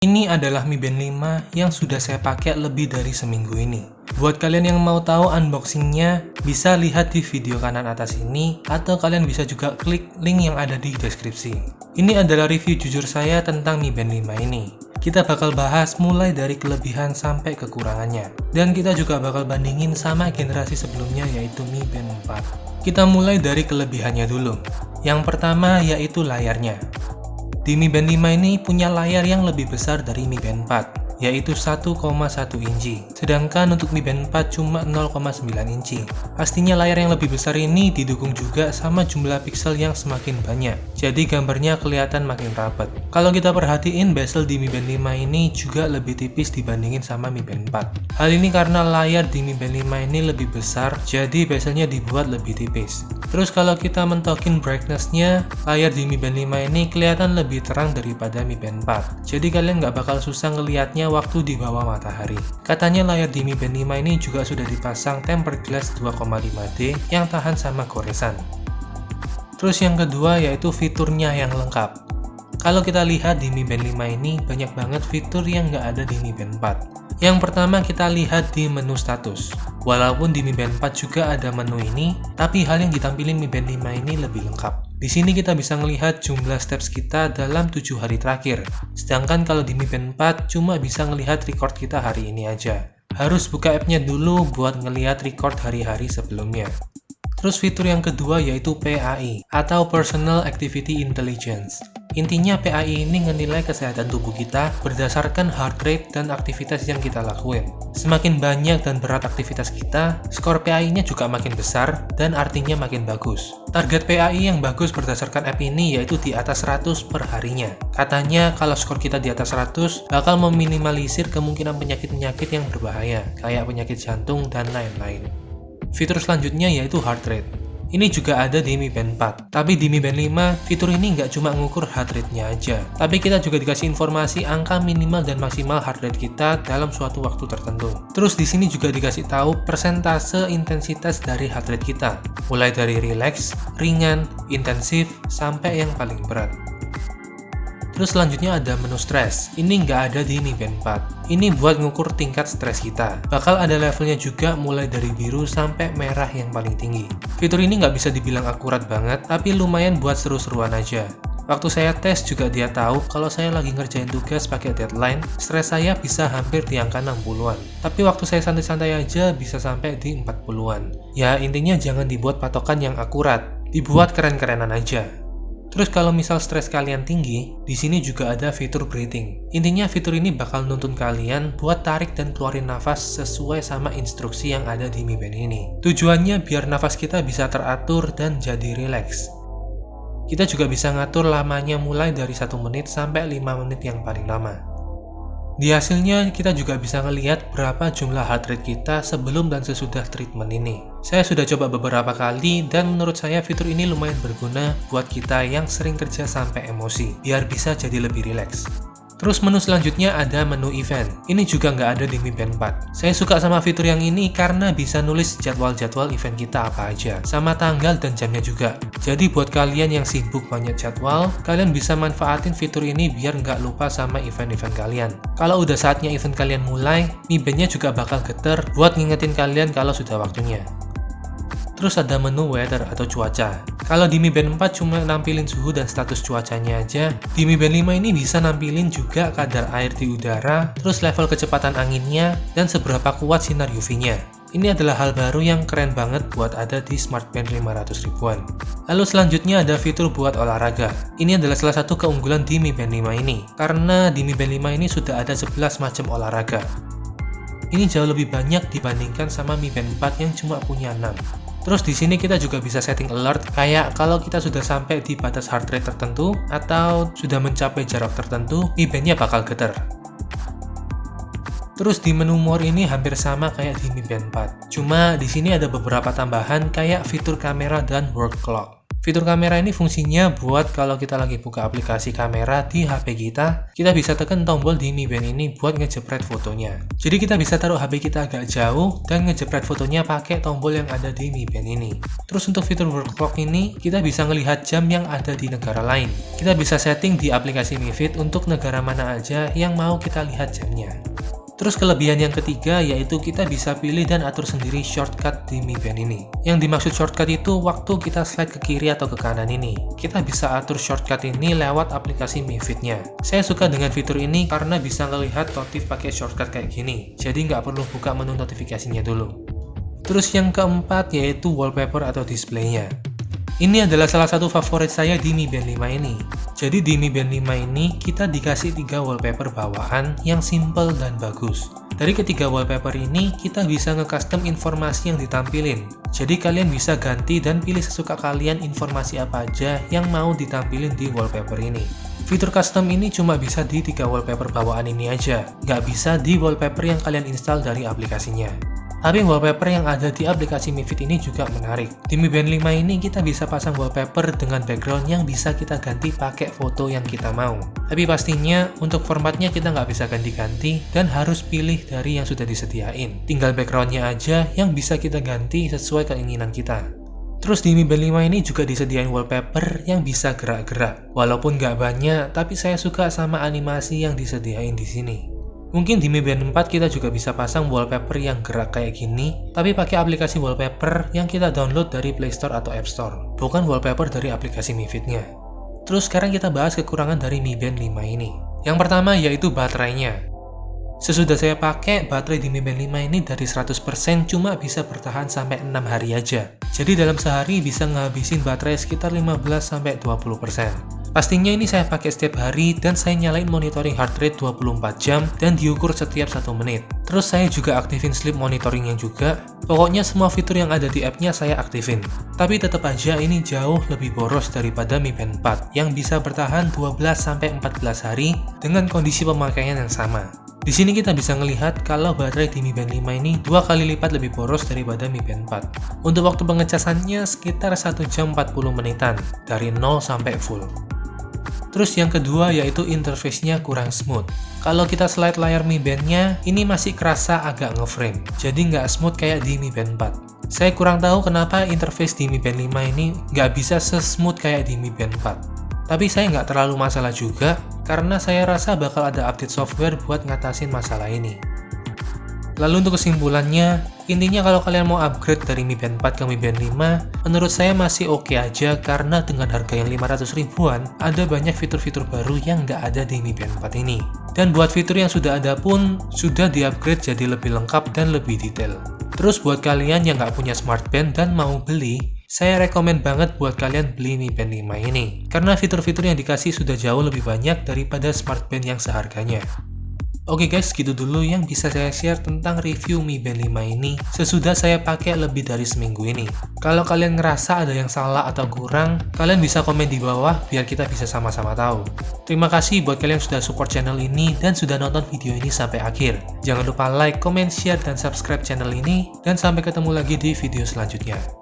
Ini adalah Mi Band 5 yang sudah saya pakai lebih dari seminggu ini. Buat kalian yang mau tahu unboxingnya, bisa lihat di video kanan atas ini, atau kalian bisa juga klik link yang ada di deskripsi. Ini adalah review jujur saya tentang Mi Band 5 ini. Kita bakal bahas mulai dari kelebihan sampai kekurangannya. Dan kita juga bakal bandingin sama generasi sebelumnya, yaitu Mi Band 4. Kita mulai dari kelebihannya dulu. Yang pertama yaitu layarnya. Di Mi Band 5 ini punya layar yang lebih besar dari Mi Band 4, yaitu 1,1 inci. Sedangkan untuk Mi Band 4 cuma 0,9 inci. Pastinya layar yang lebih besar ini didukung juga sama jumlah pixel yang semakin banyak. Jadi gambarnya kelihatan makin rapat. Kalau kita perhatiin, bezel di Mi Band 5 ini juga lebih tipis dibandingin sama Mi Band 4. Hal ini karena layar di Mi Band 5 ini lebih besar, jadi bezelnya dibuat lebih tipis. Terus kalau kita mentokin brightness-nya, layar di Mi Band 5 ini kelihatan lebih terang daripada Mi Band 4. Jadi kalian nggak bakal susah ngelihatnya waktu di bawah matahari. Katanya layar di Mi Band 5 ini juga sudah dipasang tempered glass 2,5D yang tahan sama goresan. Terus yang kedua yaitu fiturnya yang lengkap. Kalau kita lihat di Mi Band 5 ini banyak banget fitur yang nggak ada di Mi Band 4. Yang pertama kita lihat di menu status. Walaupun di Mi Band 4 juga ada menu ini, tapi hal yang ditampilin Mi Band 5 ini lebih lengkap. Di sini kita bisa melihat jumlah steps kita dalam 7 hari terakhir. Sedangkan kalau di Mi Band 4 cuma bisa melihat record kita hari ini aja. Harus buka app-nya dulu buat ngelihat record hari-hari sebelumnya. Terus fitur yang kedua yaitu PAI atau Personal Activity Intelligence. Intinya PAI ini ngenilai kesehatan tubuh kita berdasarkan heart rate dan aktivitas yang kita lakuin. Semakin banyak dan berat aktivitas kita, skor PAI-nya juga makin besar dan artinya makin bagus. Target PAI yang bagus berdasarkan app ini yaitu di atas 100 per harinya. Katanya kalau skor kita di atas 100 bakal meminimalisir kemungkinan penyakit-penyakit yang berbahaya, kayak penyakit jantung dan lain-lain. Fitur selanjutnya yaitu heart rate. Ini juga ada di Mi Band 4. Tapi di Mi Band 5, fitur ini nggak cuma ngukur heart rate-nya aja. Tapi kita juga dikasih informasi angka minimal dan maksimal heart rate kita dalam suatu waktu tertentu. Terus di sini juga dikasih tahu persentase intensitas dari heart rate kita. Mulai dari relax, ringan, intensif, sampai yang paling berat. Terus selanjutnya ada menu stres. Ini nggak ada di Mi Band 4. Ini buat ngukur tingkat stres kita. Bakal ada levelnya juga mulai dari biru sampai merah yang paling tinggi. Fitur ini nggak bisa dibilang akurat banget, tapi lumayan buat seru-seruan aja. Waktu saya tes juga dia tahu kalau saya lagi ngerjain tugas pakai deadline, stres saya bisa hampir di angka 60-an. Tapi waktu saya santai-santai aja bisa sampai di 40-an. Ya intinya jangan dibuat patokan yang akurat, dibuat keren-kerenan aja. Terus kalau misal stres kalian tinggi, di sini juga ada fitur breathing. Intinya fitur ini bakal nuntun kalian buat tarik dan keluarin nafas sesuai sama instruksi yang ada di Mi Band ini. Tujuannya biar nafas kita bisa teratur dan jadi rileks. Kita juga bisa ngatur lamanya mulai dari 1 menit sampai 5 menit yang paling lama. Di hasilnya kita juga bisa ngelihat berapa jumlah heart rate kita sebelum dan sesudah treatment ini. Saya sudah coba beberapa kali dan menurut saya fitur ini lumayan berguna buat kita yang sering kerja sampai emosi, biar bisa jadi lebih rileks. Terus menu selanjutnya ada menu event. Ini juga nggak ada di Mi Band 4. Saya suka sama fitur yang ini karena bisa nulis jadwal-jadwal event kita apa aja, sama tanggal dan jamnya juga. Jadi buat kalian yang sibuk banyak jadwal, kalian bisa manfaatin fitur ini biar nggak lupa sama event-event kalian. Kalau udah saatnya event kalian mulai, Mi Band-nya juga bakal geter buat ngingetin kalian kalau sudah waktunya. Terus ada menu weather atau cuaca. Kalau di Mi Band 4 cuma nampilin suhu dan status cuacanya aja, di Mi Band 5 ini bisa nampilin juga kadar air di udara, terus level kecepatan anginnya, dan seberapa kuat sinar UV-nya. Ini adalah hal baru yang keren banget buat ada di Smart Band 500 ribuan. Lalu selanjutnya ada fitur buat olahraga. Ini adalah salah satu keunggulan di Mi Band 5 ini, karena di Mi Band 5 ini sudah ada 11 macam olahraga. Ini jauh lebih banyak dibandingkan sama Mi Band 4 yang cuma punya 6. Terus di sini kita juga bisa setting alert kayak kalau kita sudah sampai di batas heart rate tertentu atau sudah mencapai jarak tertentu, Mi Band-nya bakal geter. Terus di menu more ini hampir sama kayak di Mi Band 4. Cuma di sini ada beberapa tambahan kayak fitur kamera dan work clock. Fitur kamera ini fungsinya buat kalau kita lagi buka aplikasi kamera di HP kita bisa tekan tombol di Mi Band ini buat ngejepret fotonya. Jadi kita bisa taruh HP kita agak jauh dan ngejepret fotonya pakai tombol yang ada di Mi Band ini. Terus untuk fitur world clock ini, kita bisa ngelihat jam yang ada di negara lain. Kita bisa setting di aplikasi Mi Fit untuk negara mana aja yang mau kita lihat jamnya. Terus kelebihan yang ketiga yaitu kita bisa pilih dan atur sendiri shortcut di Mi Band ini. Yang dimaksud shortcut itu waktu kita slide ke kiri atau ke kanan ini. Kita bisa atur shortcut ini lewat aplikasi Mi Fit-nya. Saya suka dengan fitur ini karena bisa ngelihat notif pakai shortcut kayak gini. Jadi nggak perlu buka menu notifikasinya dulu. Terus yang keempat yaitu wallpaper atau displaynya. Ini adalah salah satu favorit saya di Mi Band 5 ini. Jadi di Mi Band 5 ini kita dikasih 3 wallpaper bawaan yang simple dan bagus. Dari ketiga wallpaper ini kita bisa nge-custom informasi yang ditampilin. Jadi kalian bisa ganti dan pilih sesuka kalian informasi apa aja yang mau ditampilin di wallpaper ini. Fitur custom ini cuma bisa di 3 wallpaper bawaan ini aja, nggak bisa di wallpaper yang kalian install dari aplikasinya. Tapi wallpaper yang ada di aplikasi Mi Fit ini juga menarik. Di Mi Band 5 ini kita bisa pasang wallpaper dengan background yang bisa kita ganti pakai foto yang kita mau. Tapi pastinya untuk formatnya kita nggak bisa ganti-ganti dan harus pilih dari yang sudah disediain. Tinggal backgroundnya aja yang bisa kita ganti sesuai keinginan kita. Terus di Mi Band 5 ini juga disediain wallpaper yang bisa gerak-gerak. Walaupun nggak banyak, tapi saya suka sama animasi yang disediain di sini. Mungkin di Mi Band 4 kita juga bisa pasang wallpaper yang gerak kayak gini, tapi pakai aplikasi wallpaper yang kita download dari Play Store atau App Store, bukan wallpaper dari aplikasi Mi Fit-nya. Terus sekarang kita bahas kekurangan dari Mi Band 5 ini. Yang pertama yaitu baterainya. Sesudah saya pakai, baterai di Mi Band 5 ini dari 100% cuma bisa bertahan sampai 6 hari aja. Jadi dalam sehari bisa ngabisin baterai sekitar 15-20%. Pastinya ini saya pakai setiap hari dan saya nyalain monitoring heart rate 24 jam dan diukur setiap 1 menit. Terus saya juga aktifin sleep monitoringnya juga. Pokoknya semua fitur yang ada di app-nya saya aktifin. Tapi tetap aja ini jauh lebih boros daripada Mi Band 4 yang bisa bertahan 12-14 hari dengan kondisi pemakaian yang sama. Di sini kita bisa ngelihat kalau baterai di Mi Band 5 ini 2 kali lipat lebih boros daripada Mi Band 4. Untuk waktu pengecasannya sekitar 1 jam 40 menitan dari 0 sampai full. Terus yang kedua yaitu interface-nya kurang smooth. Kalau kita slide layar Mi Band-nya, ini masih kerasa agak ngeframe, jadi nggak smooth kayak di Mi Band 4. Saya kurang tahu kenapa interface di Mi Band 5 ini nggak bisa se-smooth kayak di Mi Band 4. Tapi saya nggak terlalu masalah juga, karena saya rasa bakal ada update software buat ngatasin masalah ini. Lalu untuk kesimpulannya, intinya kalau kalian mau upgrade dari Mi Band 4 ke Mi Band 5, menurut saya masih oke aja karena dengan harga yang 500 ribuan, ada banyak fitur-fitur baru yang nggak ada di Mi Band 4 ini. Dan buat fitur yang sudah ada pun, sudah di-upgrade jadi lebih lengkap dan lebih detail. Terus buat kalian yang nggak punya smart band dan mau beli, saya rekomen banget buat kalian beli Mi Band 5 ini. Karena fitur-fitur yang dikasih sudah jauh lebih banyak daripada smart band yang seharganya. Oke guys, gitu dulu yang bisa saya share tentang review Mi Band 5 ini sesudah saya pakai lebih dari seminggu ini. Kalau kalian ngerasa ada yang salah atau kurang, kalian bisa komen di bawah biar kita bisa sama-sama tahu. Terima kasih buat kalian yang sudah support channel ini dan sudah nonton video ini sampai akhir. Jangan lupa like, comment, share, dan subscribe channel ini, dan sampai ketemu lagi di video selanjutnya.